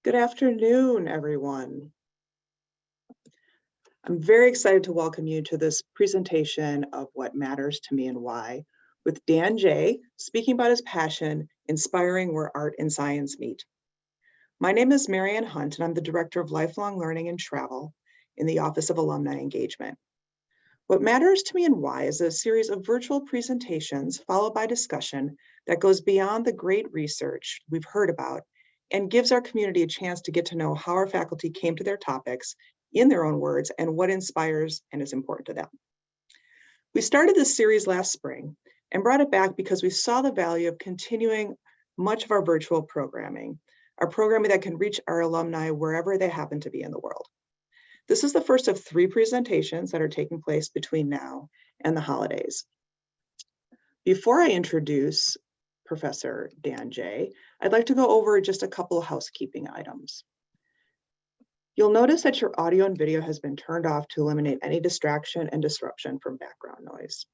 Good afternoon, everyone. I'm very excited to welcome you to this presentation of What Matters to Me and Why, with Dan J. speaking about his passion, inspiring where art and science meet. My name is Marianne Hunt, and I'm the Director of Lifelong Learning and Travel in the Office of Alumni Engagement. What Matters to Me and Why is a series of virtual presentations followed by discussion that goes beyond the great research we've heard about and gives our community a chance to get to know how our faculty came to their topics in their own words and what inspires and is important to them. We started this series last spring and brought it back because we saw the value of continuing much of our virtual programming, our programming that can reach our alumni wherever they happen to be in the world. This is the first of 3 presentations that are taking place between now and the holidays. Before I introduce Professor Dan J., I'd like to go over just a couple of housekeeping items. You'll notice that your audio and video has been turned off to eliminate any distraction and disruption from background noise.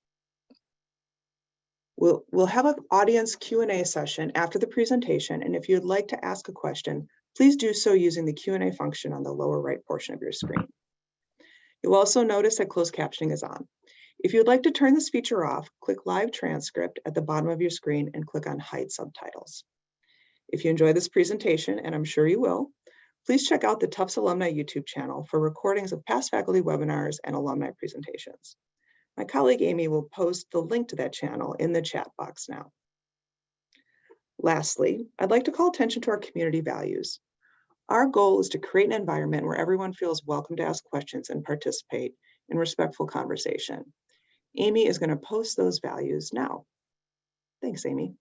We'll have an audience Q&A session after the presentation, and if you'd like to ask a question, please do so using the Q&A function on the lower right portion of your screen. You'll also notice that closed captioning is on. If you'd like to turn this feature off, click Live Transcript at the bottom of your screen and click on Hide Subtitles. If you enjoy this presentation, and I'm sure you will, please check out the Tufts Alumni YouTube channel for recordings of past faculty webinars and alumni presentations. My colleague Amy will post the link to that channel in the chat box now. Lastly, I'd like to call attention to our community values. Our goal is to create an environment where everyone feels welcome to ask questions and participate in respectful conversation. Amy is going to post those values now. Thanks, Amy.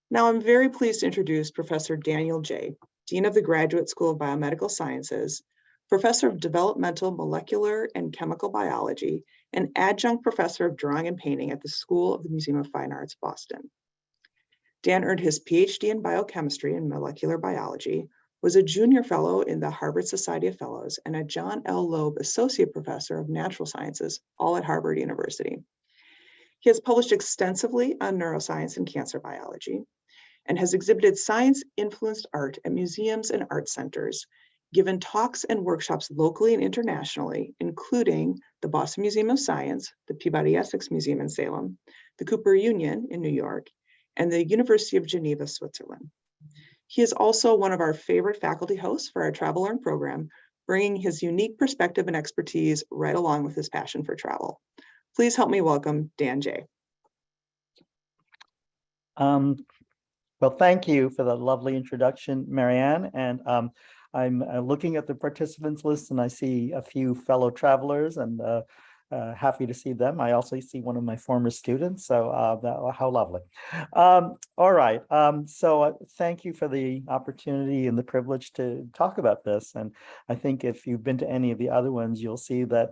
Now I'm very pleased to introduce Professor Daniel J., Dean of the Graduate School of Biomedical Sciences, Professor of Developmental Molecular and Chemical Biology, and Adjunct Professor of Drawing and Painting at the School of the Museum of Fine Arts, Boston. Dan earned his PhD in biochemistry and molecular biology, was a junior fellow in the Harvard Society of Fellows, and a John L. Loeb Associate Professor of Natural Sciences, all at Harvard University. He has published extensively on neuroscience and cancer biology, and has exhibited science-influenced art at museums and art centers, given talks and workshops locally and internationally, including the Boston Museum of Science, the Peabody Essex Museum in Salem, the Cooper Union in New York, and the University of Geneva, Switzerland. He is also one of our favorite faculty hosts for our Travel Learn program, bringing his unique perspective and expertise right along with his passion for travel. Please help me welcome Dan J. Well, thank you for the lovely introduction, Marianne. And I'm looking at the participants list and I see a few fellow travelers and happy to see them. I also see one of my former students, so how lovely. All right, so thank you for the opportunity and the privilege to talk about this. And I think if you've been to any of the other ones, you'll see that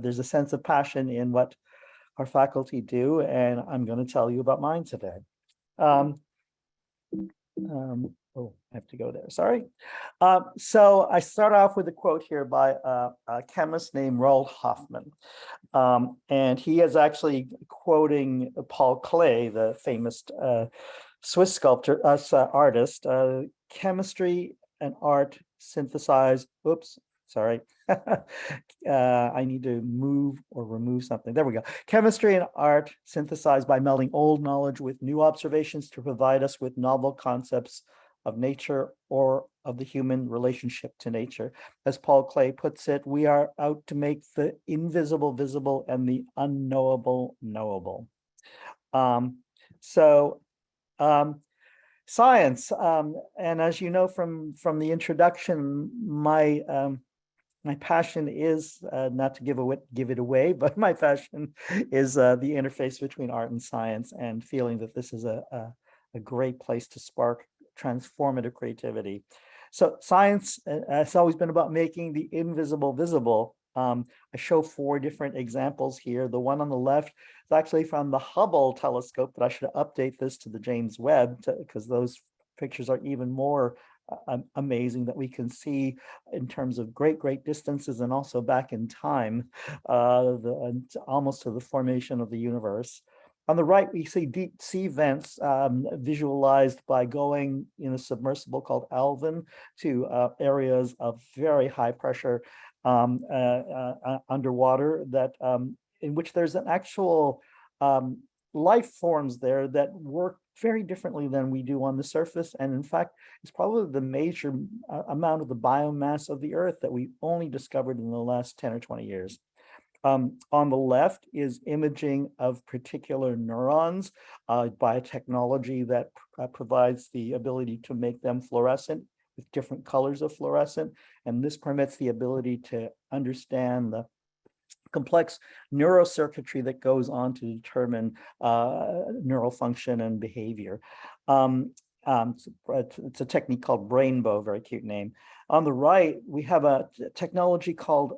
there's a sense of passion in what our faculty do, and I'm going to tell you about mine today. Oh, I have to go there, sorry. So I start off with a quote here by a chemist named Roald Hoffmann. And he is actually quoting Paul Klee, the famous Swiss sculptor, artist. Chemistry and art synthesize, oops, sorry. I need to move or remove something. There we go. Chemistry and art synthesized by melding old knowledge with new observations to provide us with novel concepts of nature or of the human relationship to nature. As Paul Klee puts it, we are out to make the invisible visible and the unknowable knowable. Science, and as you know from the introduction, my passion is not to give it away, but my passion is the interface between art and science, and feeling that this is a great place to spark transformative creativity. So science has always been about making the invisible visible. I show 4 different examples here. The one on the left is actually from the Hubble telescope, but I should update this to the James Webb because those pictures are even more amazing, that we can see in terms of great distances and also back in time, almost to the formation of the universe. On the right, we see deep sea vents visualized by going in a submersible called Alvin to areas of very high pressure underwater that in which there's an actual life forms there that work very differently than we do on the surface. And in fact, it's probably the major amount of the biomass of the Earth that we only discovered in the last 10 or 20 years. On the left is imaging of particular neurons by a technology that provides the ability to make them fluorescent with different colors of fluorescent. And this permits the ability to understand the complex neurocircuitry that goes on to determine neural function and behavior. It's a technique called Brainbow, very cute name. On the right, we have a technology called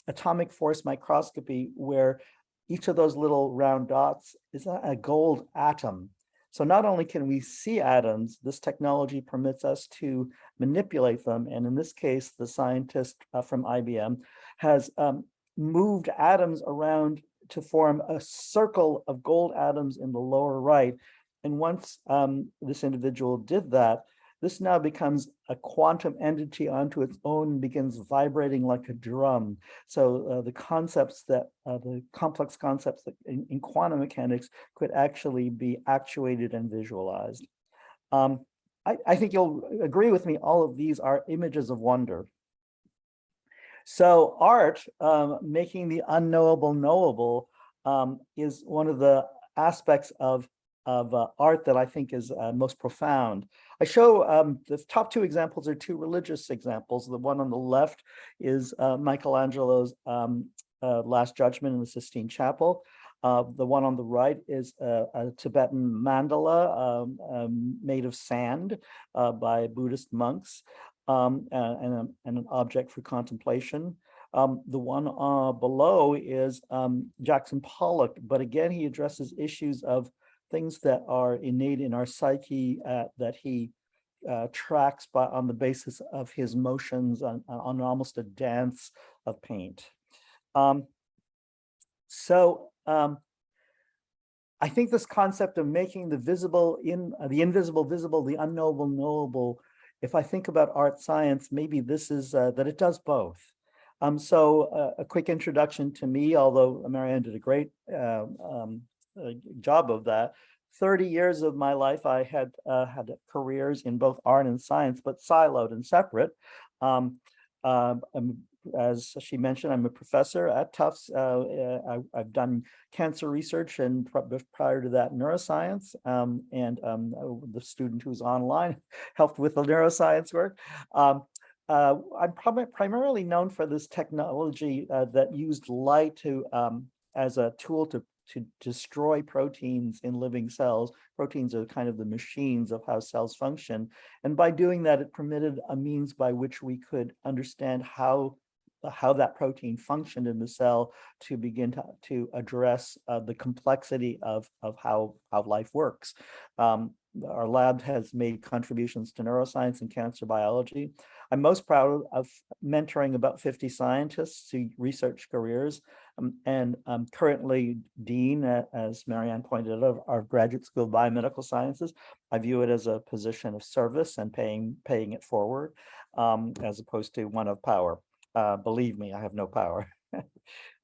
atomic force microscopy, where each of those little round dots is a gold atom. So not only can we see atoms, this technology permits us to manipulate them. And in this case, the scientist from IBM has moved atoms around to form a circle of gold atoms in the lower right. And once this individual did that, this now becomes a quantum entity onto its own and begins vibrating like a drum. So the concepts that, the complex concepts that in quantum mechanics could actually be actuated and visualized. I think you'll agree with me, all of these are images of wonder. So art, making the unknowable knowable, is one of the aspects of art that I think is most profound. I show the top two examples are two religious examples. The one on the left is Michelangelo's Last Judgment in the Sistine Chapel. The one on the right is a Tibetan mandala made of sand by Buddhist monks, and an object for contemplation. The one below is Jackson Pollock, but again, he addresses issues of things that are innate in our psyche that he tracks on the basis of his motions on almost a dance of paint. I think this concept of making the visible the invisible visible, the unknowable knowable, if I think about art science, maybe this is that it does both. A quick introduction to me, although Marianne did a great job of that. 30 years of my life, I had had careers in both art and science, but siloed and separate. As she mentioned, I'm a professor at Tufts. I've done cancer research and prior to that, neuroscience. The student who's online helped with the neuroscience work. I'm primarily known for this technology that used light to as a tool to destroy proteins in living cells. Proteins are kind of the machines of how cells function. And by doing that, it permitted a means by which we could understand how that protein functioned in the cell to begin to address the complexity of how life works. Our lab has made contributions to neuroscience and cancer biology. I'm most proud of mentoring about 50 scientists to research careers, and I'm currently dean, as Marianne pointed out, of our graduate school of biomedical sciences. I view it as a position of service and paying it forward, as opposed to one of power. Believe me, I have no power.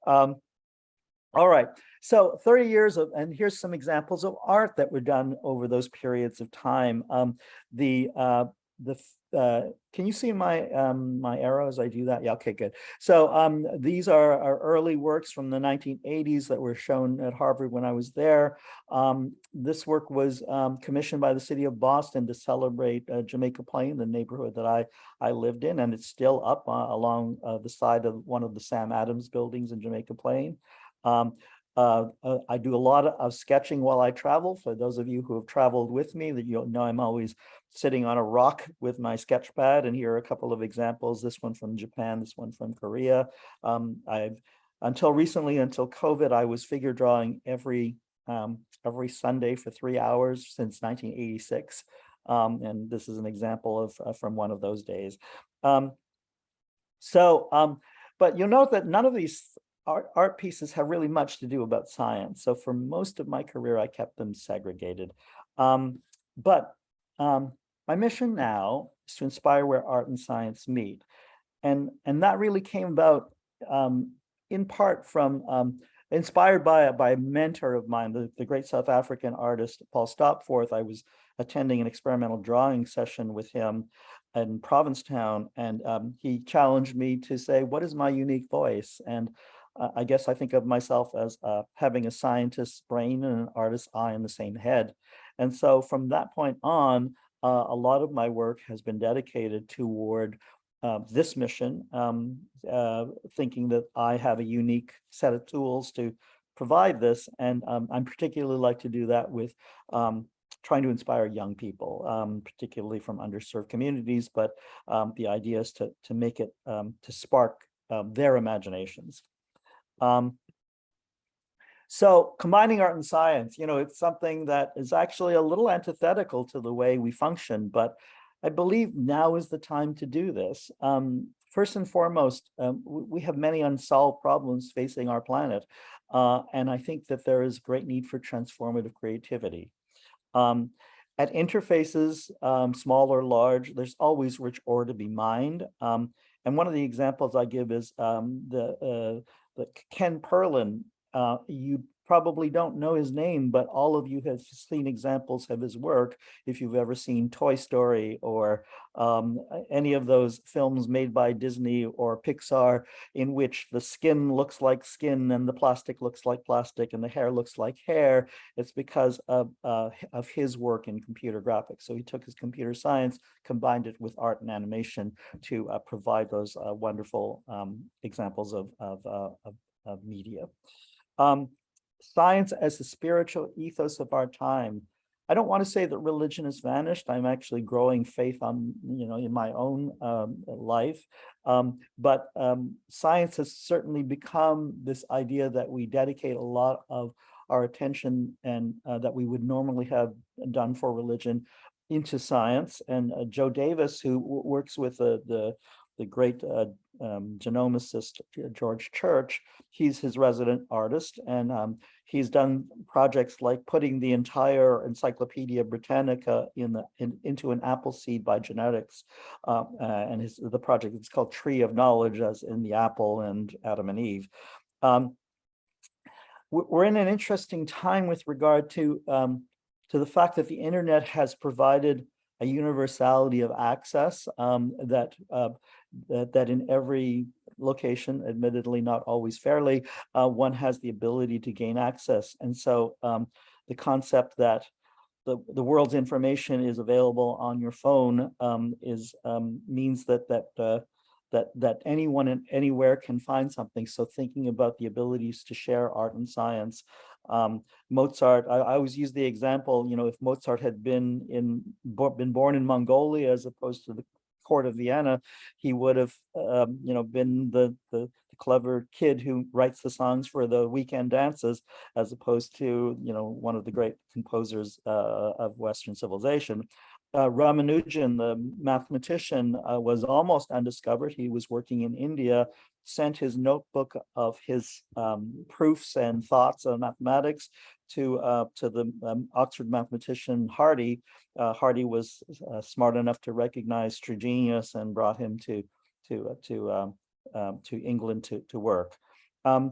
All right, so 30 years of, and here's some examples of art that were done over those periods of time. Can you see my my arrow as I do that? Yeah, okay, good. So these are our early works from the 1980s that were shown at Harvard when I was there. This work was commissioned by the city of Boston to celebrate Jamaica Plain, the neighborhood that I lived in, and it's still up along the side of one of the Sam Adams buildings in Jamaica Plain. I do a lot of sketching while I travel. For those of you who have traveled with me, that you'll know I'm always sitting on a rock with my sketch pad. And here are a couple of examples. This one from Japan, this one from Korea. Until recently, until COVID, I was figure drawing every Sunday for 3 hours since 1986. And this is an example of from one of those days. But you'll note that none of these art pieces have really much to do about science. So for most of my career, I kept them segregated. But my mission now is to inspire where art and science meet. And that really came about in part from inspired by a mentor of mine, the great South African artist, Paul Stopforth. I was attending an experimental drawing session with him in Provincetown, and he challenged me to say, what is my unique voice? And I guess I think of myself as having a scientist's brain and an artist's eye in the same head. And so from that point on, a lot of my work has been dedicated toward this mission, thinking that I have a unique set of tools to provide this. And I'm particularly like to do that with trying to inspire young people, particularly from underserved communities. But the idea is to make it, to spark their imaginations. So combining art and science, it's something that is actually a little antithetical to the way we function, but I believe now is the time to do this. First and foremost, we have many unsolved problems facing our planet, and I think that there is great need for transformative creativity. At interfaces, small or large, there's always rich ore to be mined. And one of the examples I give is the Ken Perlin. You probably don't know his name, but all of you have seen examples of his work if you've ever seen Toy Story or any of those films made by Disney or Pixar, in which the skin looks like skin and the plastic looks like plastic and the hair looks like hair. It's because of his work in computer graphics. So he took his computer science, combined it with art and animation to provide those wonderful examples of media. Science as the spiritual ethos of our time. I don't want to say that religion has vanished. I'm actually growing faith on, in my own life. But science has certainly become this idea that we dedicate a lot of our attention and that we would normally have done for religion into science. And Joe Davis, who works with the great genomicist George Church, he's his resident artist, and he's done projects like putting the entire Encyclopedia Britannica into an apple seed by genetics, and the project is called Tree of Knowledge, as in the apple and Adam and Eve. We're in an interesting time with regard to the fact that the internet has provided a universality of access that in every location, admittedly not always fairly, one has the ability to gain access. And so the concept that the world's information is available on your phone means that anyone and anywhere can find something. So thinking about the abilities to share art and science. Mozart, I always use the example, if Mozart had been born in Mongolia as opposed to the court of Vienna, he would have been the clever kid who writes the songs for the weekend dances, as opposed to one of the great composers of Western civilization. Ramanujan, the mathematician, was almost undiscovered. He was working in India, sent his notebook of his proofs and thoughts on mathematics to the Oxford mathematician Hardy. Hardy was smart enough to recognize true genius and brought him to England to work.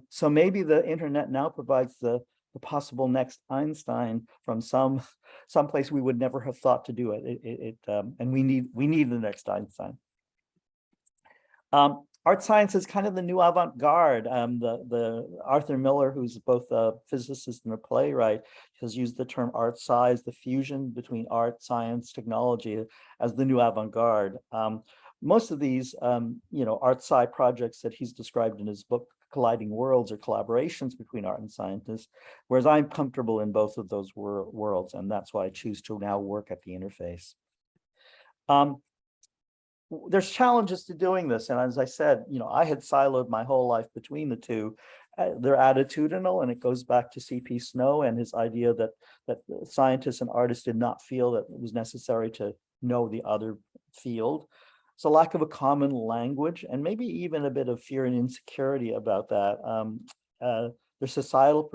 So maybe the internet now provides the possible next Einstein from someplace we would never have thought to do it. And we need the next Einstein. Art science is kind of the new avant-garde. The Arthur Miller, who's both a physicist and a playwright, has used the term ArtSci as the fusion between art, science, technology as the new avant-garde. Most of these, ArtSci projects that he's described in his book, Colliding Worlds, or collaborations between art and scientists, whereas I'm comfortable in both of those worlds, and that's why I choose to now work at the interface. There's challenges to doing this, and as I said, I had siloed my whole life between the two. They're attitudinal, and it goes back to C.P. Snow and his idea that scientists and artists did not feel that it was necessary to know the other field. There's a lack of a common language and maybe even a bit of fear and insecurity about that. There's societal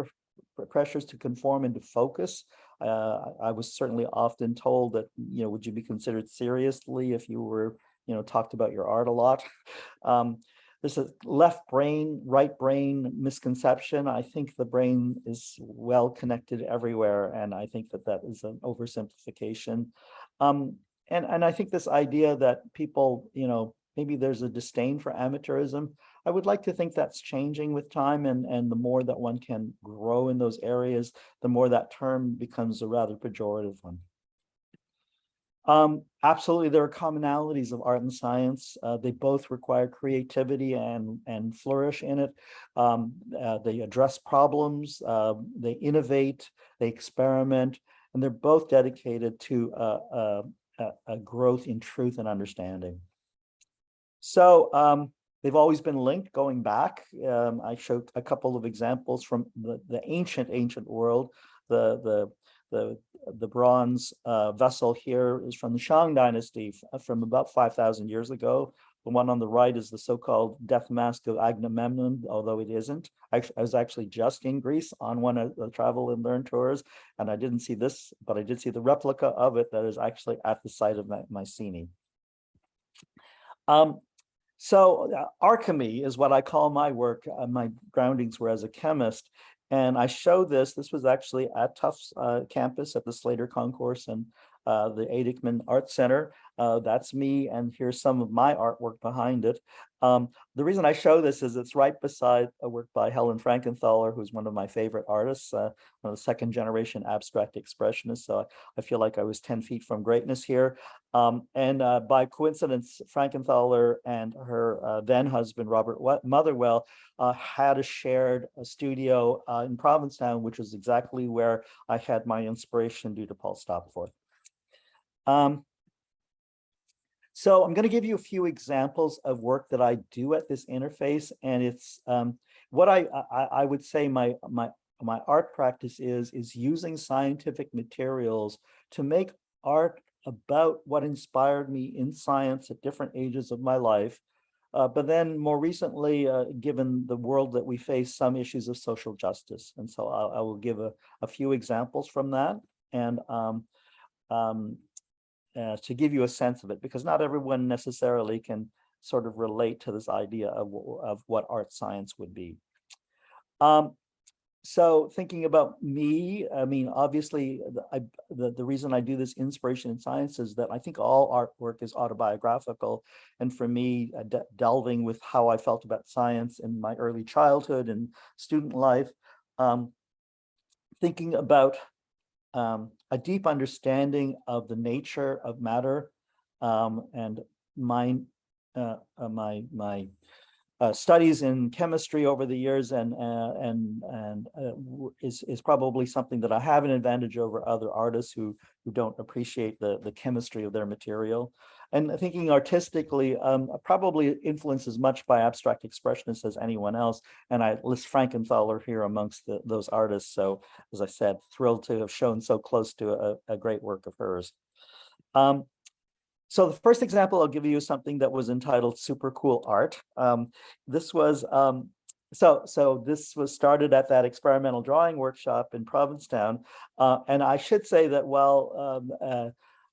pressures to conform and to focus. I was certainly often told that, would you be considered seriously if you were, talked about your art a lot? There's a left brain, right brain misconception. I think the brain is well connected everywhere, and I think that that is an oversimplification. And I think this idea that people, maybe there's a disdain for amateurism. I would like to think that's changing with time, and the more that one can grow in those areas, the more that term becomes a rather pejorative one. Absolutely, there are commonalities of art and science. They both require creativity and flourish in it. They address problems, they innovate, they experiment, and they're both dedicated to a growth in truth and understanding. So they've always been linked going back. I showed a couple of examples from the ancient world. The bronze vessel here is from the Shang dynasty from about 5,000 years ago. The one on the right is the so-called death mask of Agamemnon, although it isn't. I was actually just in Greece on one of the travel and learn tours, and I didn't see this, but I did see the replica of it that is actually at the site of Mycenae. So ARCHEMY is what I call my work. My groundings were as a chemist. And I show this was actually at Tufts campus at the Slater Concourse and the Adikman Art Center. That's me, and here's some of my artwork behind it. The reason I show this is it's right beside a work by Helen Frankenthaler, who's one of my favorite artists, one of the second generation abstract expressionists. So I feel like I was 10 feet from greatness here. And by coincidence, Frankenthaler and her then husband, Robert Motherwell, had a shared studio in Provincetown, which was exactly where I had my inspiration due to Paul Stopforth. So I'm going to give you a few examples of work that I do at this interface, and it's what I would say my art practice is using scientific materials to make art about what inspired me in science at different ages of my life. But then more recently, given the world that we face, some issues of social justice. And so I will give a few examples from that, and to give you a sense of it, because not everyone necessarily can sort of relate to this idea of what art science would be. So thinking about me, I mean, obviously, the reason I do this inspiration in science is that I think all artwork is autobiographical. And for me, delving with how I felt about science in my early childhood and student life, thinking about a deep understanding of the nature of matter, and my studies in chemistry over the years is probably something that I have an advantage over other artists who don't appreciate the chemistry of their material. And thinking artistically, probably influenced as much by abstract expressionists as anyone else. And I list Frankenthaler here amongst those artists. So as I said, thrilled to have shown so close to a great work of hers. So the first example I'll give you is something that was entitled Supercool Art. This was so this was started at that experimental drawing workshop in Provincetown, and I should say that while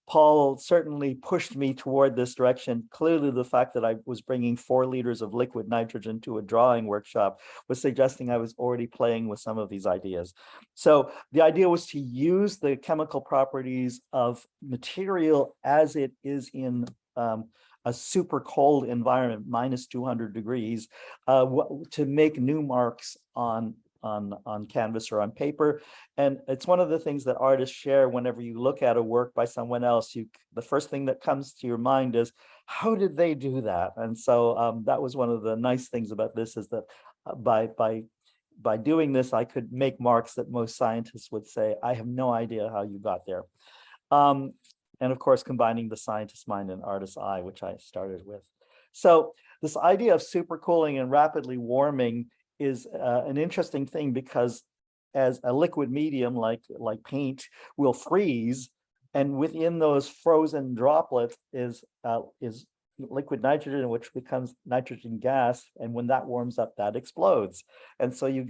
Paul certainly pushed me toward this direction, clearly the fact that I was bringing 4 liters of liquid nitrogen to a drawing workshop was suggesting I was already playing with some of these ideas. So the idea was to use the chemical properties of material as it is in a super cold environment, -200 degrees, to make new marks on canvas or on paper. And it's one of the things that artists share whenever you look at a work by someone else. The first thing that comes to your mind is, how did they do that? And so that was one of the nice things about this, is that by doing this, I could make marks that most scientists would say, I have no idea how you got there. And of course, combining the scientist's mind and artist's eye, which I started with. So this idea of supercooling and rapidly warming is an interesting thing, because as a liquid medium like paint will freeze, and within those frozen droplets is liquid nitrogen, which becomes nitrogen gas, and when that warms up, that explodes. And so you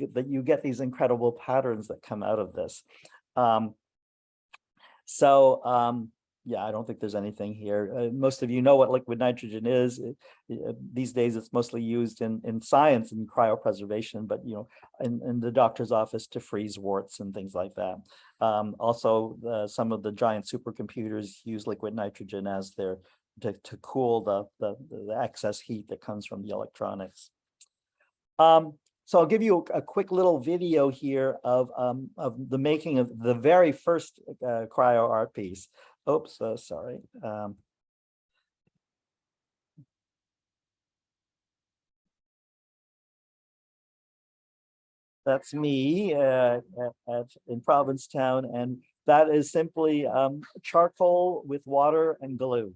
get these incredible patterns that come out of this. Yeah, I don't think there's anything here. Most of you know what liquid nitrogen is. These days, it's mostly used in science and cryopreservation, but in the doctor's office to freeze warts and things like that. Also, some of the giant supercomputers use liquid nitrogen as their to cool the excess heat that comes from the electronics. So I'll give you a quick little video here of the making of the very first cryo art piece. Oops, sorry. That's me in Provincetown, and that is simply charcoal with water and glue.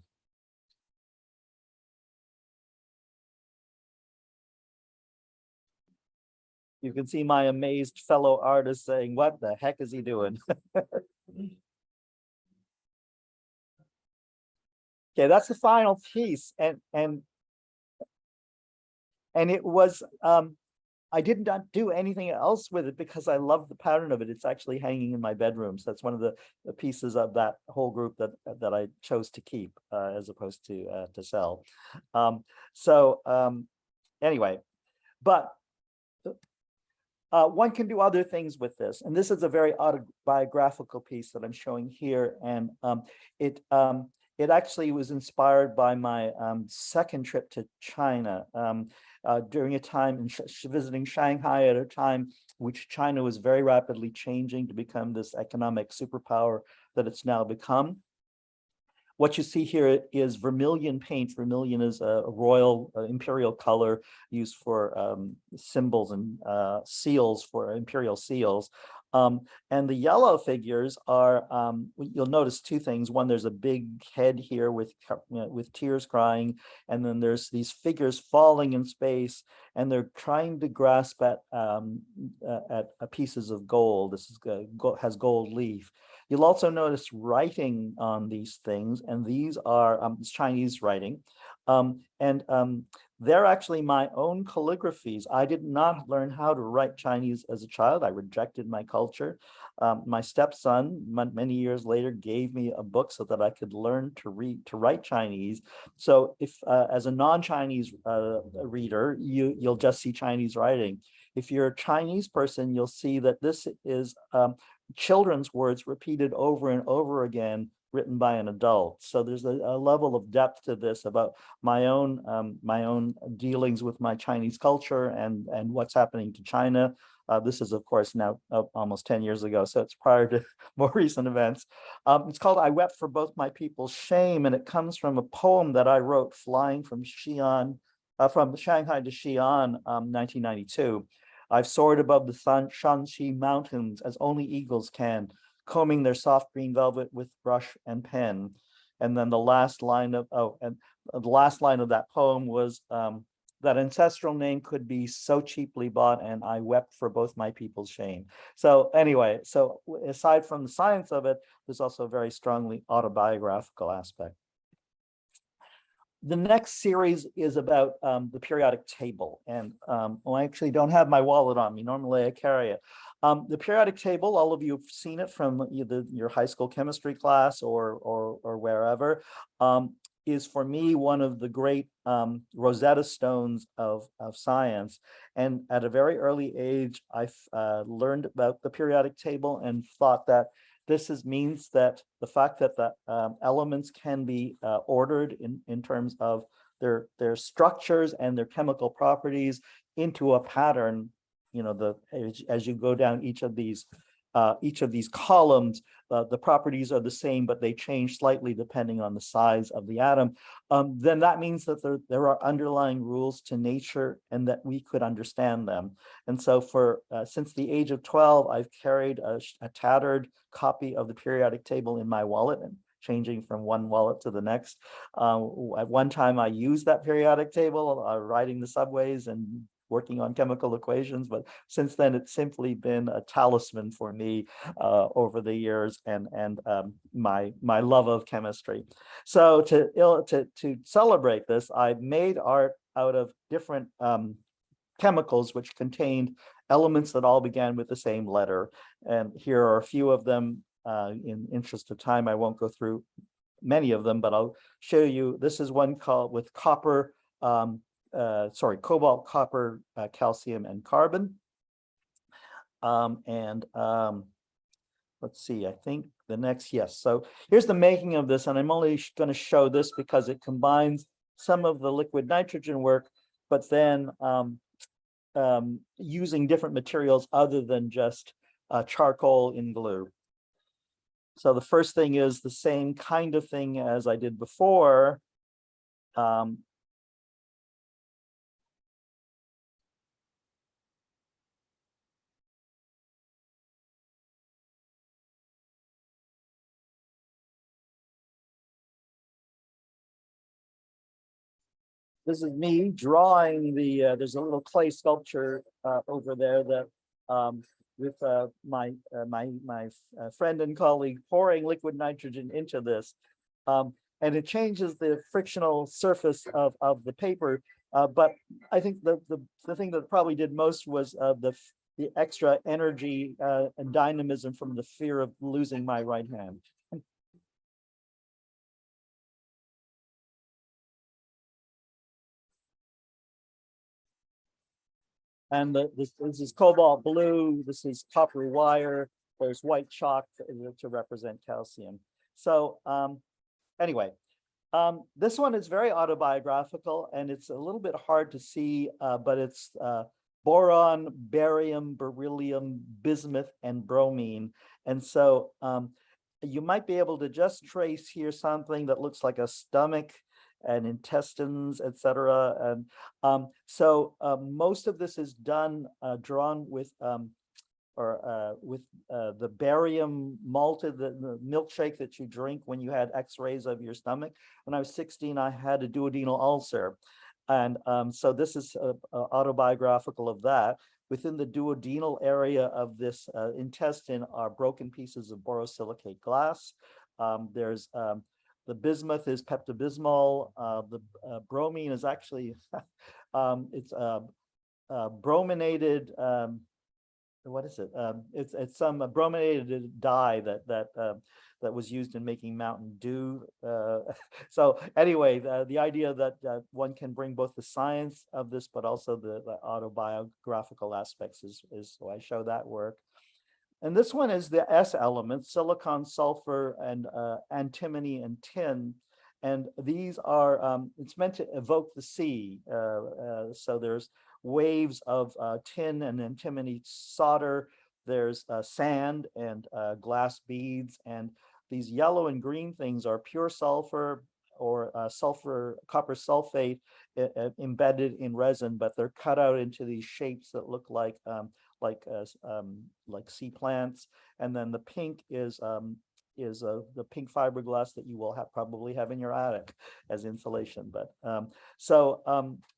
You can see my amazed fellow artist saying, "What the heck is he doing?" Okay, that's the final piece, and it was I did not do anything else with it because I love the pattern of it. It's actually hanging in my bedroom. So that's one of the pieces of that whole group that I chose to keep as opposed to sell. Anyway, but one can do other things with this. And this is a very autobiographical piece that I'm showing here. And it actually was inspired by my second trip to China. During a time in visiting Shanghai at a time which China was very rapidly changing to become this economic superpower that it's now become. What you see here is vermilion paint. Vermilion is a royal imperial color used for symbols and seals, for imperial seals. And the yellow figures are, you'll notice two things. One, there's a big head here with tears crying, and then there's these figures falling in space, and they're trying to grasp at pieces of gold. This is has gold leaf. You'll also notice writing on these things, and these are Chinese writing. They're actually my own calligraphies. I did not learn how to write Chinese as a child. I rejected my culture. My stepson, many years later, gave me a book so that I could learn to write Chinese. So if, as a non-Chinese reader, you'll just see Chinese writing. If you're a Chinese person, you'll see that this is children's words repeated over and over again, written by an adult. So there's a level of depth to this about my own dealings with my Chinese culture and what's happening to China. This is, of course, now almost 10 years ago, so it's prior to more recent events. It's called "I Wept for Both My People's Shame," and it comes from a poem that I wrote flying from Xian, from Shanghai to Xian, 1992. I've soared above the Shanxi mountains as only eagles can, combing their soft green velvet with brush and pen. And then the last line of that poem was that ancestral name could be so cheaply bought, and I wept for both my people's shame. So anyway, so aside from the science of it, there's also a very strongly autobiographical aspect. The next series is about the periodic table, and I actually don't have my wallet on me. Normally I carry it. The periodic table, all of you have seen it from either your high school chemistry class or wherever, is for me one of the great Rosetta Stones of science. And at a very early age, I learned about the periodic table and thought that this means that the fact that the elements can be ordered in terms of their structures and their chemical properties into a pattern, as you go down each of these columns, the properties are the same, but they change slightly depending on the size of the atom. Then that means that there are underlying rules to nature and that we could understand them. And so since the age of 12, I've carried a tattered copy of the periodic table in my wallet, and changing from one wallet to the next. At one time, I used that periodic table riding the subways and working on chemical equations, but since then it's simply been a talisman for me over the years, and my love of chemistry. So to celebrate this, I made art out of different chemicals which contained elements that all began with the same letter. And here are a few of them. In interest of time, I won't go through many of them, but I'll show you. This is one called with copper, cobalt, copper, calcium, and carbon. Let's see, I think the next, yes. So here's the making of this, and I'm only going to show this because it combines some of the liquid nitrogen work, but then using different materials other than just charcoal in glue. So the first thing is the same kind of thing as I did before. This is me drawing the, there's a little clay sculpture over there that with my friend and colleague pouring liquid nitrogen into this. And it changes the frictional surface of the paper. But I think the thing that probably did most was the extra energy and dynamism from the fear of losing my right hand. And this is cobalt blue, this is copper wire, there's white chalk to represent calcium. So anyway, this one is very autobiographical, and it's a little bit hard to see, but it's boron, barium, beryllium, bismuth, and bromine. And so you might be able to just trace here something that looks like a stomach and intestines, etc. And most of this is done, drawn with the barium malted, the milkshake that you drink when you had x-rays of your stomach. When I was 16, I had a duodenal ulcer. And so this is autobiographical of that. Within the duodenal area of this intestine are broken pieces of borosilicate glass. There's the bismuth is pepto-bismol. The bromine is actually, it's brominated, what is it? It's some brominated dye that was used in making Mountain Dew. So anyway, the idea that one can bring both the science of this, but also the autobiographical aspects is so I show that work. And this one is the S elements, silicon, sulfur, and antimony and tin. And these are, it's meant to evoke the sea. So there's waves of tin and antimony solder. There's sand and glass beads. And these yellow and green things are pure sulfur or copper sulfate embedded in resin, but they're cut out into these shapes that look like sea plants. And then the pink is the pink fiberglass that you will probably have in your attic as insulation. But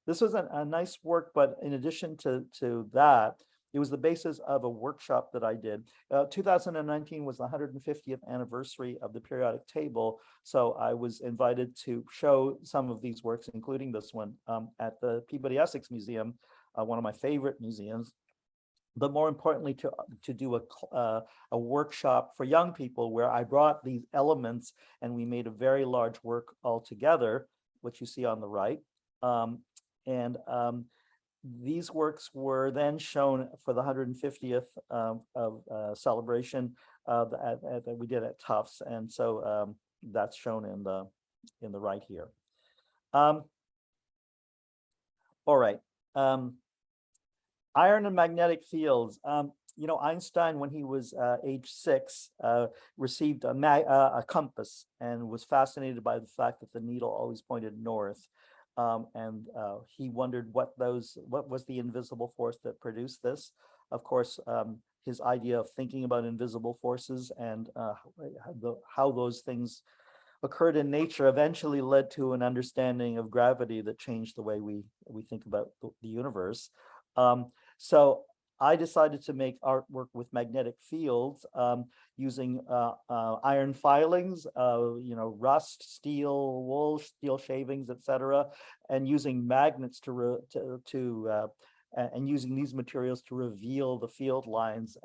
this was a nice work, but in addition to that, it was the basis of a workshop that I did. 2019 was the 150th anniversary of the periodic table. So I was invited to show some of these works, including this one, at the Peabody Essex Museum, one of my favorite museums. But more importantly, to do a workshop for young people where I brought these elements and we made a very large work all together, which you see on the right. These works were then shown for the 150th celebration that we did at Tufts, and so that's shown in the right here. All right. Iron and magnetic fields. You know, Einstein, when he was age 6, received a compass and was fascinated by the fact that the needle always pointed north. He wondered what was the invisible force that produced this. Of course, his idea of thinking about invisible forces and how those things occurred in nature eventually led to an understanding of gravity that changed the way we think about the universe. So I decided to make artwork with magnetic fields using iron filings, rust, steel, wool, steel shavings, etc., and using magnets and using these materials to reveal the field lines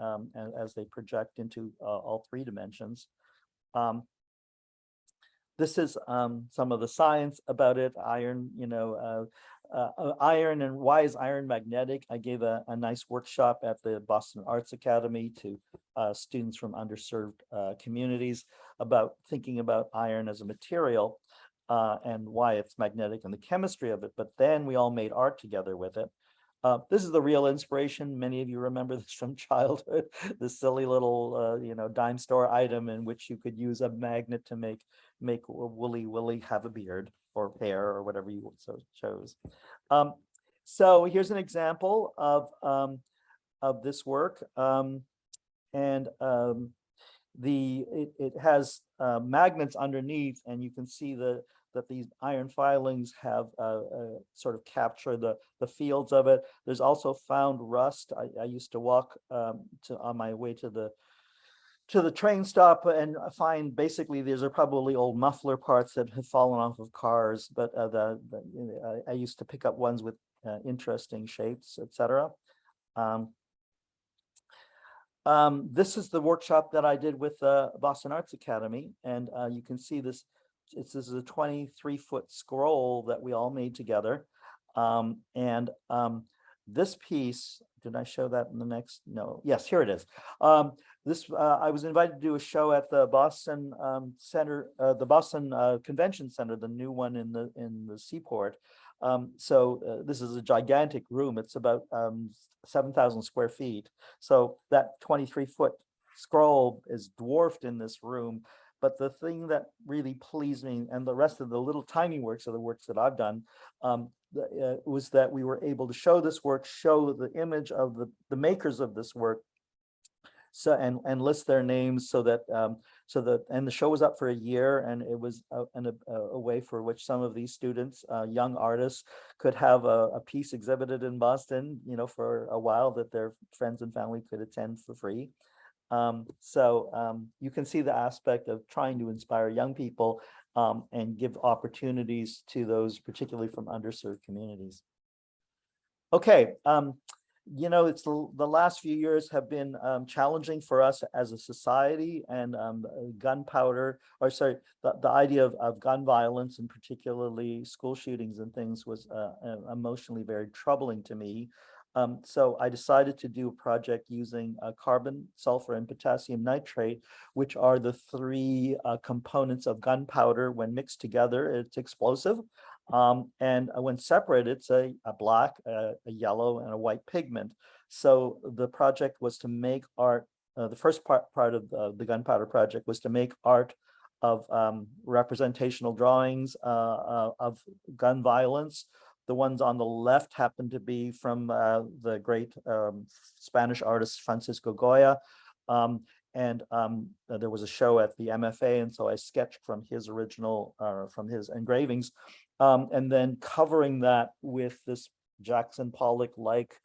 as they project into all three dimensions. This is some of the science about it. Iron, iron, and why is iron magnetic? I gave a nice workshop at the Boston Arts Academy to students from underserved communities about thinking about iron as a material and why it's magnetic and the chemistry of it. But then we all made art together with it. This is the real inspiration. Many of you remember this from childhood, this silly little, dime store item in which you could use a magnet to make Woolly Willy have a beard or hair or whatever you so chose. So here's an example of this work. It has magnets underneath, and you can see that these iron filings have sort of capture the fields of it. There's also found rust. I used to walk on my way to the train stop and find basically these are probably old muffler parts that have fallen off of cars, but I used to pick up ones with interesting shapes, etc. This is the workshop that I did with Boston Arts Academy, and you can see this. This is a 23-foot scroll that we all made together. This piece, did I show that in the next? No, yes, here it is. I was invited to do a show at the Boston Center, the Boston Convention Center, the new one in the Seaport. This is a gigantic room. It's about 7,000 square feet. So that 23-foot scroll is dwarfed in this room. But the thing that really pleased me, and the rest of the little tiny works are the works that I've done, was that we were able to show this work, show the image of the makers of this work, so and list their names, so that and the show was up for a year, and it was a way for which some of these students, young artists, could have a piece exhibited in Boston, for a while, that their friends and family could attend for free. You can see the aspect of trying to inspire young people and give opportunities to those, particularly from underserved communities. Okay, it's the last few years have been challenging for us as a society, and gunpowder, or sorry, the idea of gun violence, and particularly school shootings and things, was emotionally very troubling to me. So I decided to do a project using carbon, sulfur, and potassium nitrate, which are the three components of gunpowder. When mixed together, it's explosive. And when separated, it's a black, a yellow, and a white pigment. So the project was to make art. The first part of the gunpowder project was to make art of representational drawings of gun violence. The ones on the left happen to be from the great Spanish artist Francisco Goya. There was a show at the MFA, and so I sketched from his original, from his engravings, and then covering that with this Jackson Pollock-like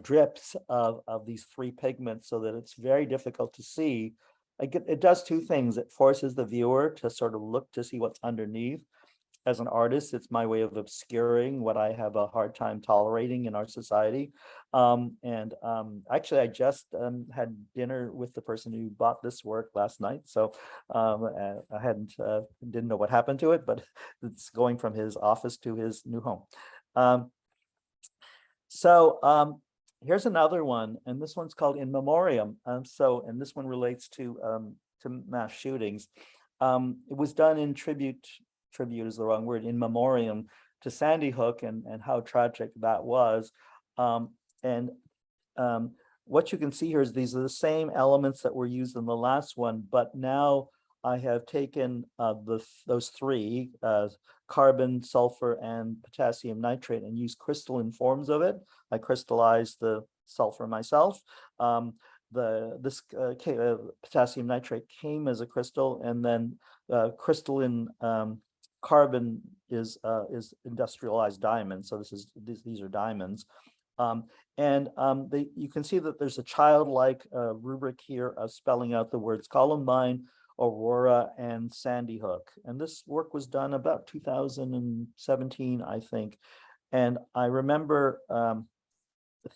drips of these three pigments, so that it's very difficult to see. It does two things. It forces the viewer to sort of look to see what's underneath. As an artist, it's my way of obscuring what I have a hard time tolerating in our society. Actually, I just had dinner with the person who bought this work last night. So I didn't know what happened to it, but it's going from his office to his new home. Here's another one, and this one's called In Memoriam. And this one relates to mass shootings. It was done in tribute is the wrong word, in memoriam to Sandy Hook, and how tragic that was. What you can see here is these are the same elements that were used in the last one, but now I have taken those three, carbon, sulfur, and potassium nitrate, and used crystalline forms of it. I crystallized the sulfur myself. This potassium nitrate came as a crystal, and then crystalline carbon is industrialized diamond. So these are diamonds. You can see that there's a childlike rubric here of spelling out the words Columbine, Aurora, and Sandy Hook. And this work was done about 2017, I think. And I remember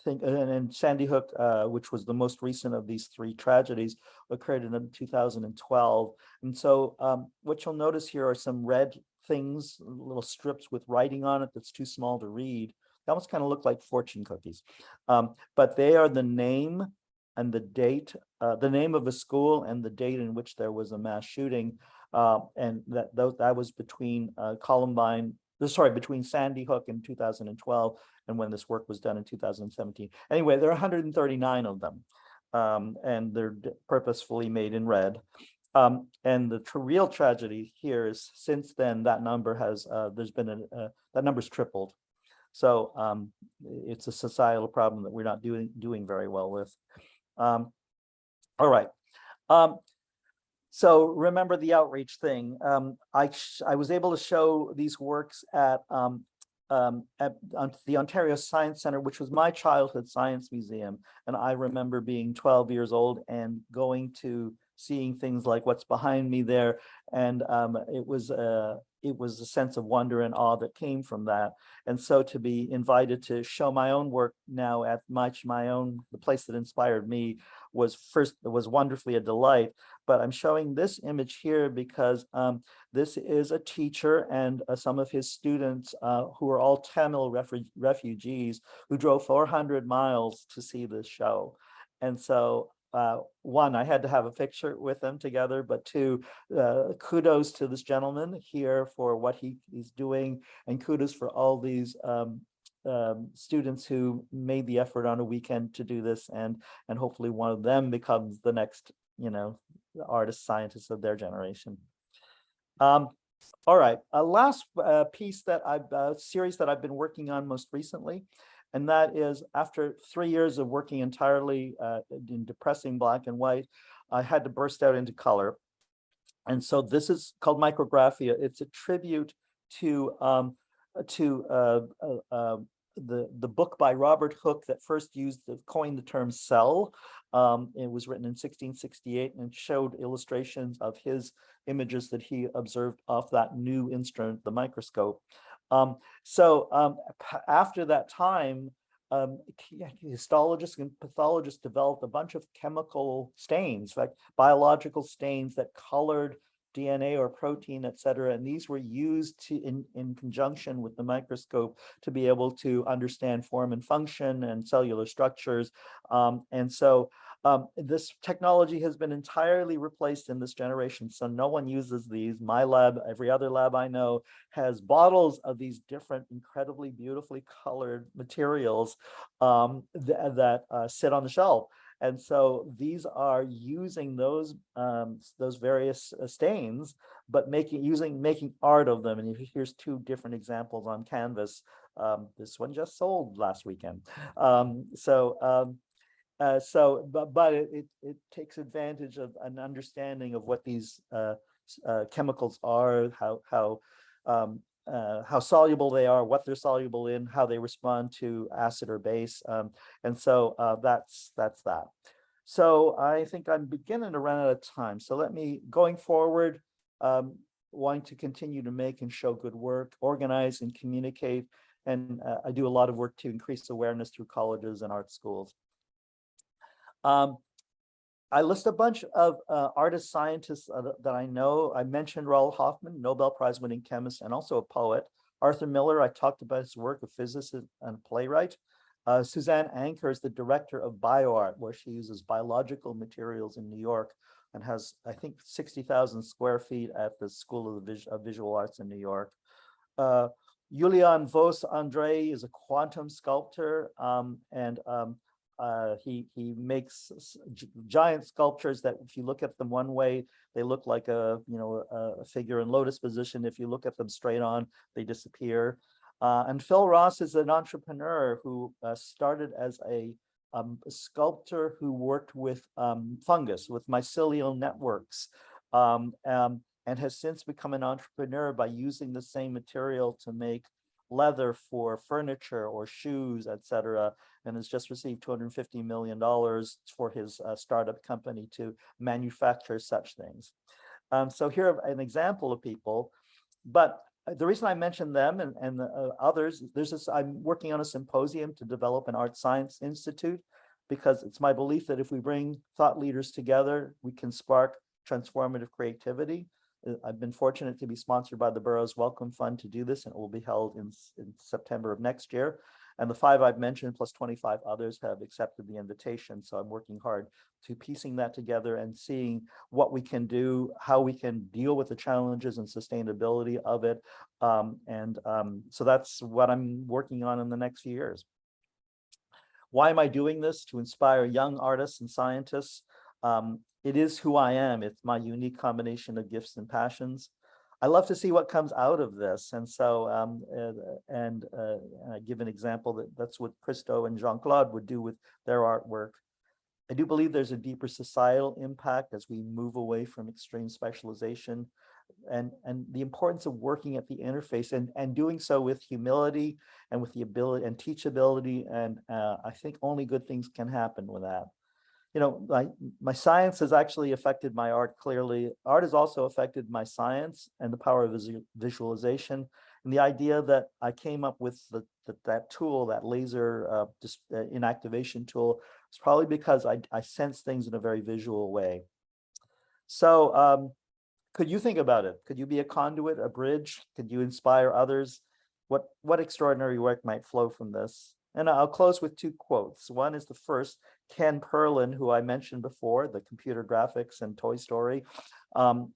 and Sandy Hook, which was the most recent of these three tragedies, occurred in 2012. And so what you'll notice here are some red things, little strips with writing on it that's too small to read. They almost kind of look like fortune cookies. But they are the name and the date, the name of a school and the date in which there was a mass shooting. And that was between between Sandy Hook in 2012 and when this work was done in 2017. Anyway, there are 139 of them, and they're purposefully made in red. And the real tragedy here is since then that number has that number's tripled. So it's a societal problem that we're not doing very well with. All right. So remember the outreach thing. I was able to show these works at the Ontario Science Centre, which was my childhood science museum. And I remember being 12 years old and going to seeing things like what's behind me there. And it was a sense of wonder and awe that came from that. And so to be invited to show my own work now at the place that inspired me was wonderfully a delight. But I'm showing this image here because this is a teacher and some of his students who are all Tamil refugees who drove 400 miles to see this show. And so one, I had to have a picture with them together, but two, kudos to this gentleman here for what he is doing, and kudos for all these students who made the effort on a weekend to do this, and hopefully one of them becomes the next, artist scientist of their generation. All right, a last piece that series that I've been working on most recently. And that is after 3 years of working entirely in depressing black and white, I had to burst out into color. And so this is called Micrographia. It's a tribute to the book by Robert Hooke that first coined the term cell. It was written in 1668 and showed illustrations of his images that he observed off that new instrument, the microscope. After that time, histologists and pathologists developed a bunch of chemical stains, like biological stains that colored DNA or protein, et cetera. And these were used in conjunction with the microscope to be able to understand form and function and cellular structures. This technology has been entirely replaced in this generation. So no one uses these. My lab, every other lab I know, has bottles of these different incredibly beautifully colored materials that sit on the shelf. And so these are using those various stains, but making art of them. And here's two different examples on canvas. This one just sold last weekend. But it takes advantage of an understanding of what these chemicals are, how soluble they are, what they're soluble in, how they respond to acid or base. That's that. So I think I'm beginning to run out of time. So going forward, wanting to continue to make and show good work, organize and communicate. And I do a lot of work to increase awareness through colleges and art schools. I list a bunch of artist scientists that I know. I mentioned Raoul Hoffman, Nobel Prize winning chemist and also a poet. Arthur Miller, I talked about his work, a physicist and playwright. Suzanne Anker is the director of BioArt, where she uses biological materials in New York and has, I think, 60,000 square feet at the School of Visual Arts in New York. Julian Vos-André is a quantum sculptor, he makes giant sculptures that if you look at them one way, they look like a figure in lotus position. If you look at them straight on, they disappear. And Phil Ross is an entrepreneur who started as a sculptor who worked with fungus, with mycelial networks, and has since become an entrepreneur by using the same material to make leather for furniture or shoes, etc., and has just received $250 million for his startup company to manufacture such things. So here an example of people, but the reason I mentioned them and others, I'm working on a symposium to develop an art science institute, because it's my belief that if we bring thought leaders together, we can spark transformative creativity. I've been fortunate to be sponsored by the borough's Welcome Fund to do this, and it will be held in September of next year. And the 5 I've mentioned plus 25 others have accepted the invitation. So I'm working hard to piecing that together and seeing what we can do, how we can deal with the challenges and sustainability of it. So that's what I'm working on in the next few years. Why am I doing this? To inspire young artists and scientists. It is who I am. It's my unique combination of gifts and passions. I love to see what comes out of this. And so, I give an example that's what Christo and Jean-Claude would do with their artwork. I do believe there's a deeper societal impact as we move away from extreme specialization, and the importance of working at the interface and doing so with humility and with the ability and teachability. And I think only good things can happen with that. You know, my science has actually affected my art clearly. Art has also affected my science and the power of visualization. And the idea that I came up with that tool, that laser inactivation tool, is probably because I sense things in a very visual way. So could you think about it? Could you be a conduit, a bridge? Could you inspire others? What extraordinary work might flow from this? And I'll close with 2 quotes. One is the first, Ken Perlin, who I mentioned before, the computer graphics and Toy Story.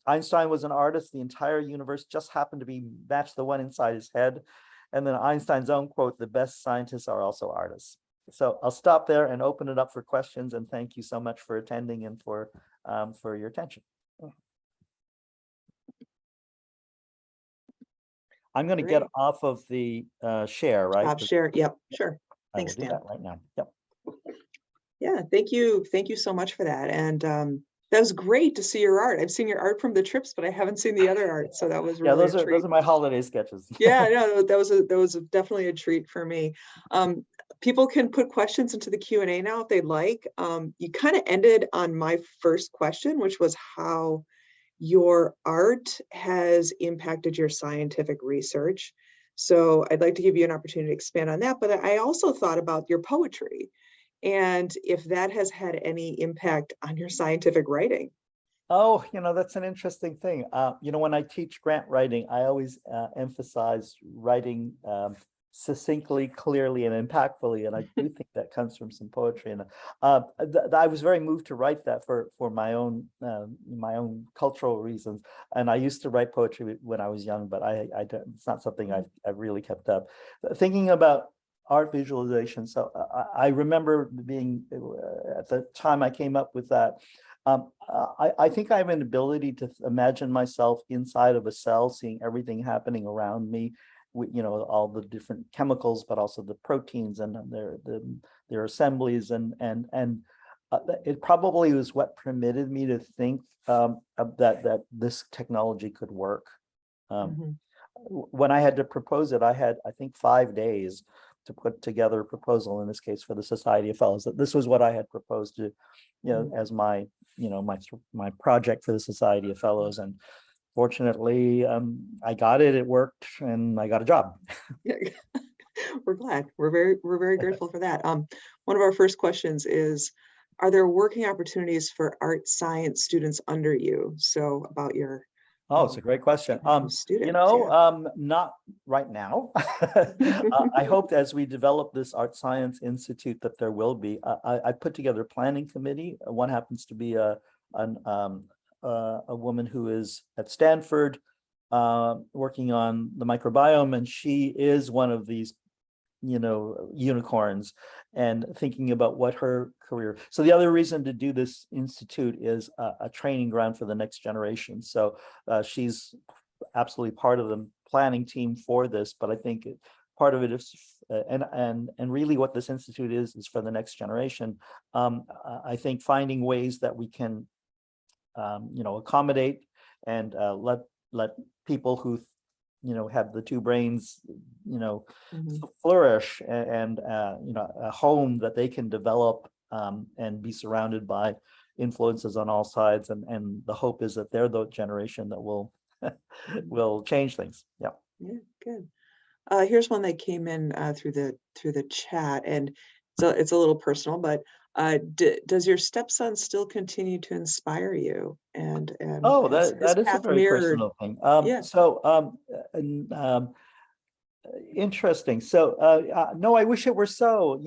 Einstein was an artist. The entire universe just happened to be matched the one inside his head. And then Einstein's own quote, the best scientists are also artists. So I'll stop there and open it up for questions. And thank you so much for attending and for your attention. I'm going to get off of the share, right? Stop share. Yep, sure. Thanks, Dan. That right now. Yep. Yeah, thank you. Thank you so much for that. And that was great to see your art. I've seen your art from the trips, but I haven't seen the other art. So that was really those are my holiday sketches. Yeah, no, that was definitely a treat for me. People can put questions into the Q&A now if they'd like. You kind of ended on my first question, which was how your art has impacted your scientific research. So I'd like to give you an opportunity to expand on that, but I also thought about your poetry and if that has had any impact on your scientific writing. Oh, that's an interesting thing. When I teach grant writing, I always emphasize writing succinctly, clearly, and impactfully, and I do think that comes from some poetry. And I was very moved to write that for my own cultural reasons. And I used to write poetry when I was young, but it's not something I've really kept up. Thinking about art visualization, so I remember being at the time I came up with that. I think I have an ability to imagine myself inside of a cell, seeing everything happening around me. All the different chemicals, but also the proteins and their assemblies, and it probably was what permitted me to think that this technology could work. When I had to propose it, I had, I think, 5 days to put together a proposal, in this case for the Society of Fellows. That this was what I had proposed to, as my project for the Society of Fellows. And fortunately, I got it, it worked, and I got a job. We're glad. We're very grateful for that. One of our first questions is, are there working opportunities for art science students under you? So about your it's a great question. Students, not right now. I hope as we develop this Art Science Institute that there will be. I put together a planning committee. One happens to be a woman who is at Stanford working on the microbiome, and she is one of these unicorns, and thinking about what her career. So the other reason to do this institute is a training ground for the next generation. So she's absolutely part of the planning team for this, but I think part of it is and really what this institute is for the next generation. I think finding ways that we can accommodate and let people who have the two brains, Mhm. flourish and a home that they can develop and be surrounded by influences on all sides. And the hope is that they're the generation that will will change things. Yeah. Yeah, good. Here's one that came in through the chat, and so it's a little personal, but does your stepson still continue to inspire you? And Oh, has his that is a path very mirrored? personal thing. Yeah. Interesting. So, no, I wish it were so.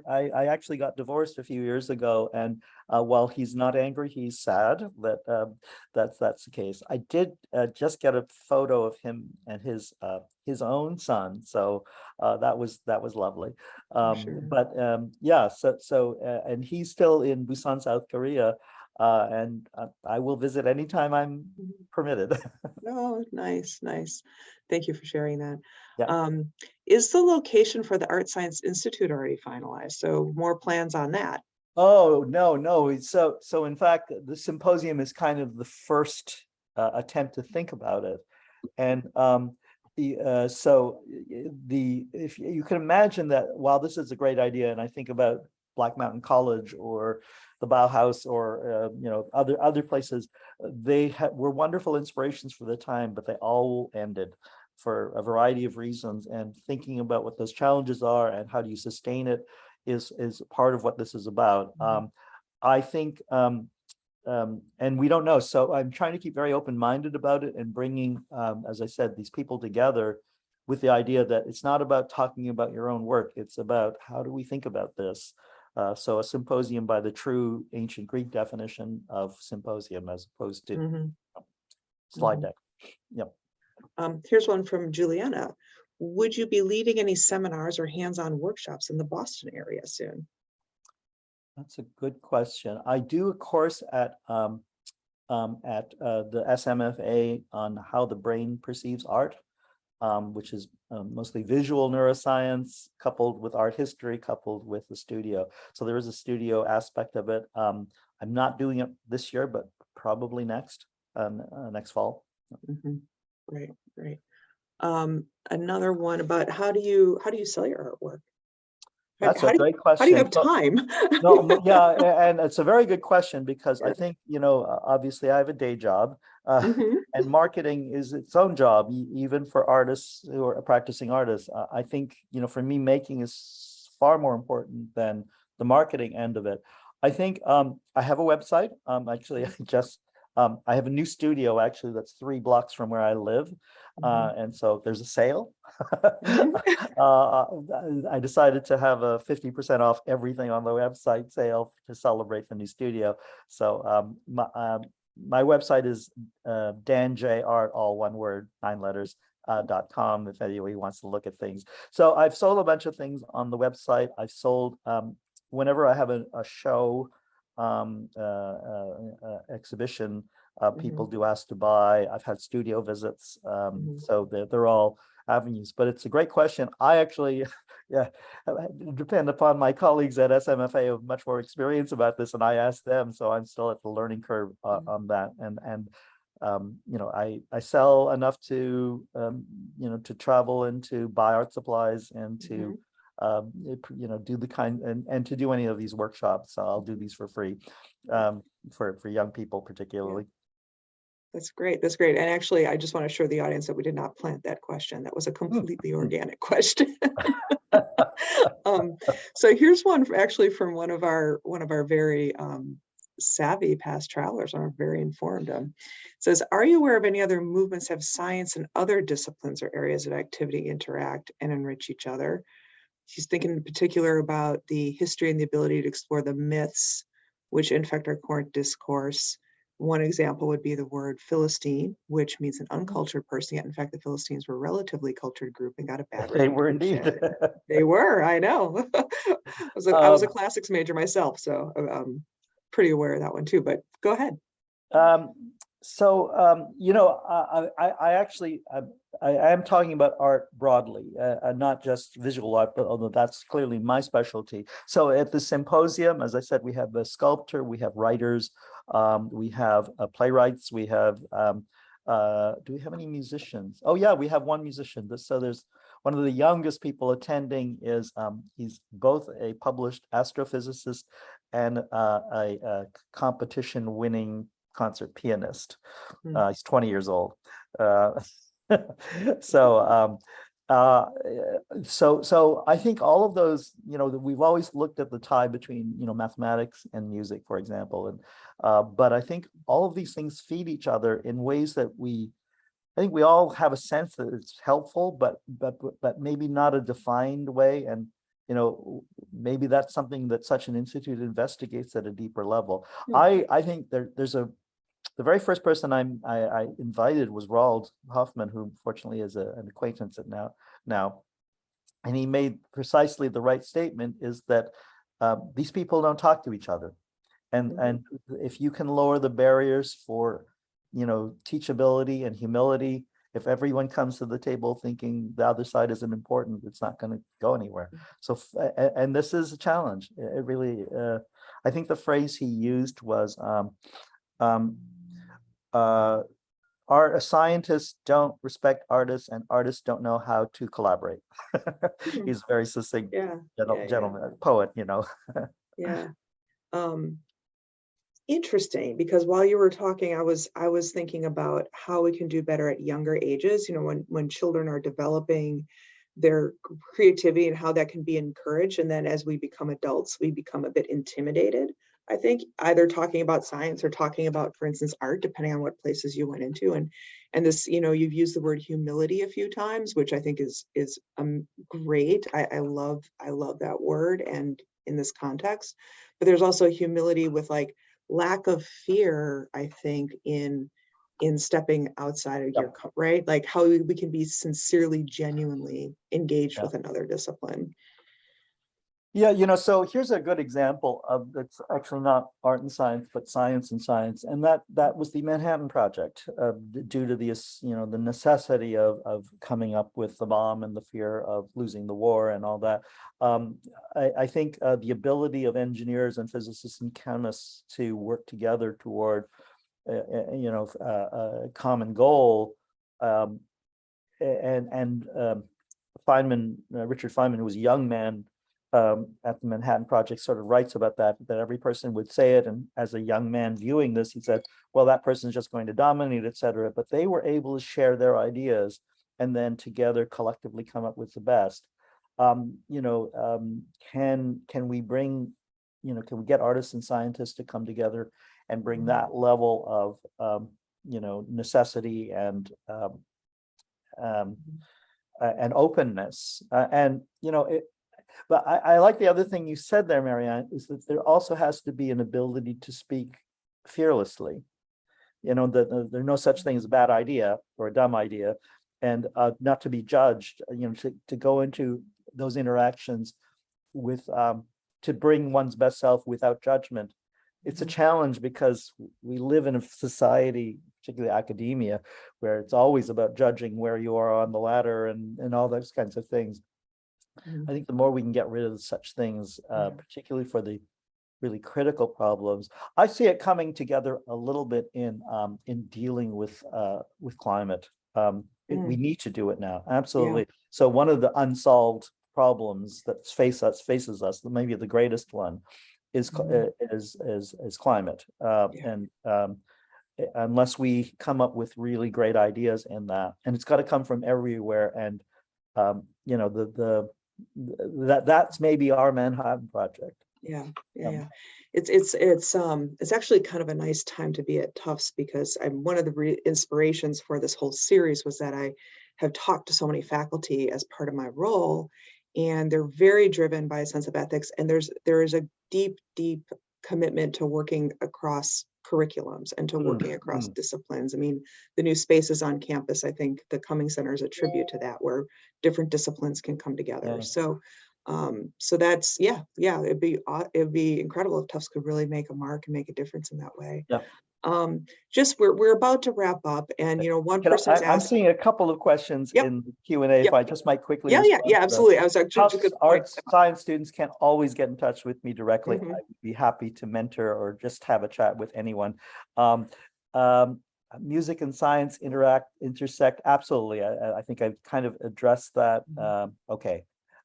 I actually got divorced a few years ago, and while he's not angry, he's sad that that's the case. I did just get a photo of him and his own son, so that was lovely. For sure. But yeah, and he's still in Busan, South Korea, and I will visit anytime I'm Mhm. permitted. Oh, nice, nice. Thank you for sharing that. Yeah. Um, is the location for the Art Science Institute already finalized? So more plans on that. Oh, no, no. So in fact, the symposium is kind of the first attempt to think about it. And if you can imagine that while this is a great idea, and I think about Black Mountain College or the Bauhaus or other places, they were wonderful inspirations for the time, but they all ended for a variety of reasons. And thinking about what those challenges are and how do you sustain it is part of what this is about. Mhm. I think and we don't know. So I'm trying to keep very open-minded about it and bringing, as I said, these people together with the idea that it's not about talking about your own work. It's about how do we think about this? So a symposium by the true ancient Greek definition of symposium as opposed to Mhm. slide Mhm. deck. Yep. Here's one from Juliana. Would you be leading any seminars or hands-on workshops in the Boston area soon? That's a good question. I do a course at the SMFA on how the brain perceives art, which is mostly visual neuroscience coupled with art history, coupled with the studio. So there is a studio aspect of it. I'm not doing it this year, but probably next fall. Mhm. Right, right. Another one about how do you sell your artwork? That's a How do you great how do you question. have time? No, yeah, and it's a very good question because I Yeah. think, obviously I have a day job, Mhm. and marketing is its own job, even for artists who are practicing artists. I think, for me, making is far more important than the marketing end of it. I think I have a website. Actually, I have a new studio actually that's 3 blocks from where I live. Mhm. And so there's a sale. Mhm. uh, I decided to have a 50% off everything on the website sale to celebrate the new studio. So my website is Dan J Art, all one word, 9 letters, .com if anybody wants to look at things. So I've sold a bunch of things on the website. I've sold whenever I have a show exhibition, people Mhm. do ask to buy. I've had studio visits, Mhm. so they're all avenues. But it's a great question. I actually, yeah, depend upon my colleagues at SMFA who have much more experience about this, and I asked them. So I'm still at the learning curve Mhm. on that. And I sell enough to to travel and to buy art supplies and to Mhm. do the kind and to do any of these workshops. So I'll do these for free, for young people Yeah, particularly. that's great. That's great. And actually, I just want to assure the audience that we did not plant that question. That was a Hmm. completely organic question. Um, so here's one actually from one of our very savvy past travelers, are very informed. Says, are you aware of any other movements have science and other disciplines or areas of activity interact and enrich each other? She's thinking in particular about the history and the ability to explore the myths which infect our current discourse. One example would be the word Philistine, which means an uncultured person. Yet, in fact, the Philistines were a relatively cultured group and got a bad They were indeed. reputation. They were, I know. I was a um, classics major myself, so pretty aware of that one too. But go ahead. Um, I actually, I am talking about art broadly, not just visual art, but although that's clearly my specialty. So at the symposium, as I said, we have a sculptor, we have writers, we have playwrights, we have Do we have any musicians? Oh yeah, we have one musician. So there's one of the youngest people attending is he's both a published astrophysicist and a competition winning concert pianist. He's 20 years old. So so I think all of those, we've always looked at the tie between, mathematics and music, for example, and but I think all of these things feed each other in ways that I think we all have a sense that it's helpful, but maybe not a defined way. And maybe that's something that such an institute investigates at a deeper level. I think the very first person I invited was Roald Hoffman, who fortunately is an acquaintance at now. And he made precisely the right statement, is that these people don't talk to each other. And if you can lower the barriers for, teachability and humility, if everyone comes to the table thinking the other side isn't important, it's not going to go anywhere. So, and this is a challenge. It really, I think the phrase he used was, scientists don't respect artists, and artists don't know how to collaborate. He's a very succinct gentleman, poet, Yeah. Interesting, because while you were talking, I was thinking about how we can do better at younger ages, when children are developing their creativity and how that can be encouraged. And then as we become adults, we become a bit intimidated, I think, either talking about science or talking about, for instance, art, depending on what places you went into. And this, you've used the word humility a few times, which I think is great. I love that word, and in this context. But there's also humility with like lack of fear, I think, in stepping outside of your right, like how we can be sincerely, genuinely engaged with another discipline. Yeah, so here's a good example of that's actually not art and science, but science and science, and that was the Manhattan Project, due to the the necessity of coming up with the bomb and the fear of losing the war and all that. I think the ability of engineers and physicists and chemists to work together toward a common goal, and Richard Feynman, who was a young man at the Manhattan Project, sort of writes about that every person would say it. And as a young man viewing this, he said, well, that person is just going to dominate, etc. But they were able to share their ideas and then together collectively come up with the best. Can we bring, can we get artists and scientists to come together and bring that level of, necessity and openness? But I like the other thing you said there, Marianne, is that there also has to be an ability to speak fearlessly. That there's no such thing as a bad idea or a dumb idea, and not to be judged. To go into those interactions with to bring one's best self without judgment. It's a challenge because we live in a society, particularly academia, where it's always about judging where you are on the ladder and all those kinds of things. I think the more we can get rid of such things, particularly for the really critical problems, I see it coming together a little bit in dealing with climate. We need to do it now, absolutely. So one of the unsolved problems that faces us, maybe the greatest one, is climate. And unless we come up with really great ideas in that, and it's got to come from everywhere. And that's maybe our Manhattan Project. Yeah. It's actually kind of a nice time to be at Tufts, because one of the inspirations for this whole series was that I have talked to so many faculty as part of my role, and they're very driven by a sense of ethics, and there is a deep commitment to working across curriculums and to working across disciplines. I mean, the new spaces on campus, I think the Cumming Center is a tribute to that, where different disciplines can come together. So that's it'd be incredible if Tufts could really make a mark and make a difference in that way. Just we're about to wrap up, and one person I'm seeing a couple of questions in the Q&A. If I just might quickly absolutely. I was actually arts science students can always get in touch with me directly. I'd be happy to mentor or just have a chat with anyone. music and science intersect. Absolutely. I think I've kind of addressed that. Okay.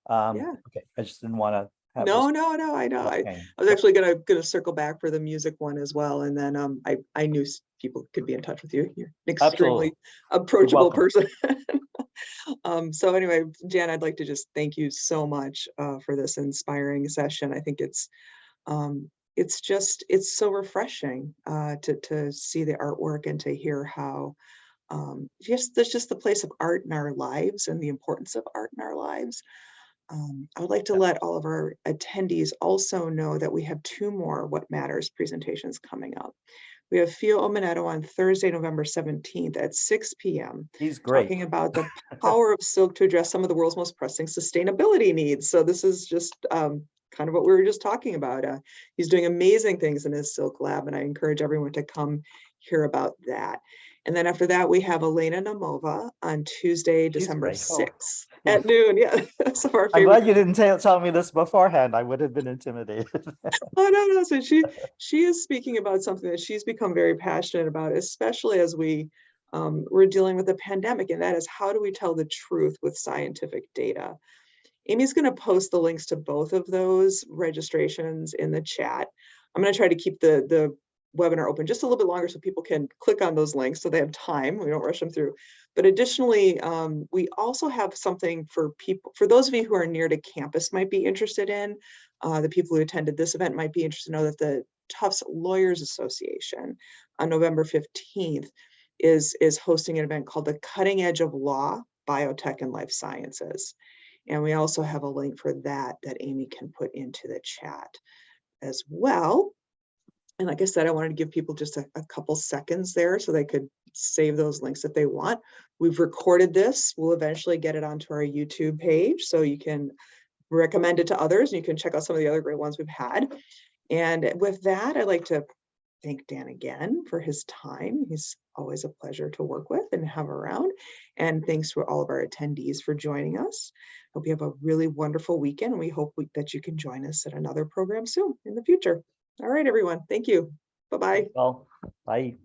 Yeah. Okay. I just didn't want to have No, this. no, I know. I Okay. was actually gonna circle back for the music one as well. And then I knew people could be in touch with you. You're an Absolutely. extremely approachable welcome. person. So anyway, Jan, I'd like to just thank you so much for this inspiring session. I think it's so refreshing to see the artwork and to hear how there's just the place of art in our lives and the importance of art in our lives. I would like to let all of our attendees also know that we have 2 more What Matters presentations coming up. We have Fio Omanetto on Thursday, November 17th at 6 p.m. He's great. talking about the power of silk to address some of the world's most pressing sustainability needs. So this is just kind of what we were just talking about. He's doing amazing things in his silk lab, and I encourage everyone to come hear about that. And then after that, we have Elena Namova on Tuesday, December 6th at noon. Yeah, some of our I'm favorite. glad you didn't tell me this beforehand. I would have been intimidated. Oh, no. So she is speaking about something that she's become very passionate about, especially as we're dealing with the pandemic, and that is how do we tell the truth with scientific data? Amy's going to post the links to both of those registrations in the chat. I'm going to try to keep the webinar open just a little bit longer so people can click on those links so they have time. We don't rush them through. But additionally, we also have something for people, for those of you who are near to campus might be interested in, the people who attended this event might be interested to know that the Tufts Lawyers Association on November 15th is hosting an event called the Cutting Edge of Law, Biotech and Life Sciences. And we also have a link for that Amy can put into the chat as well. And like I said, I wanted to give people just a couple seconds there so they could save those links if they want. We've recorded this. We'll eventually get it onto our YouTube page so you can recommend it to others. And you can check out some of the other great ones we've had. And with that, I'd like to thank Dan again for his time. He's always a pleasure to work with and have around. And thanks to all of our attendees for joining us. Hope you have a really wonderful weekend. And we hope that you can join us at another program soon in the future. All right, everyone. Thank you. Bye-bye. Well, bye.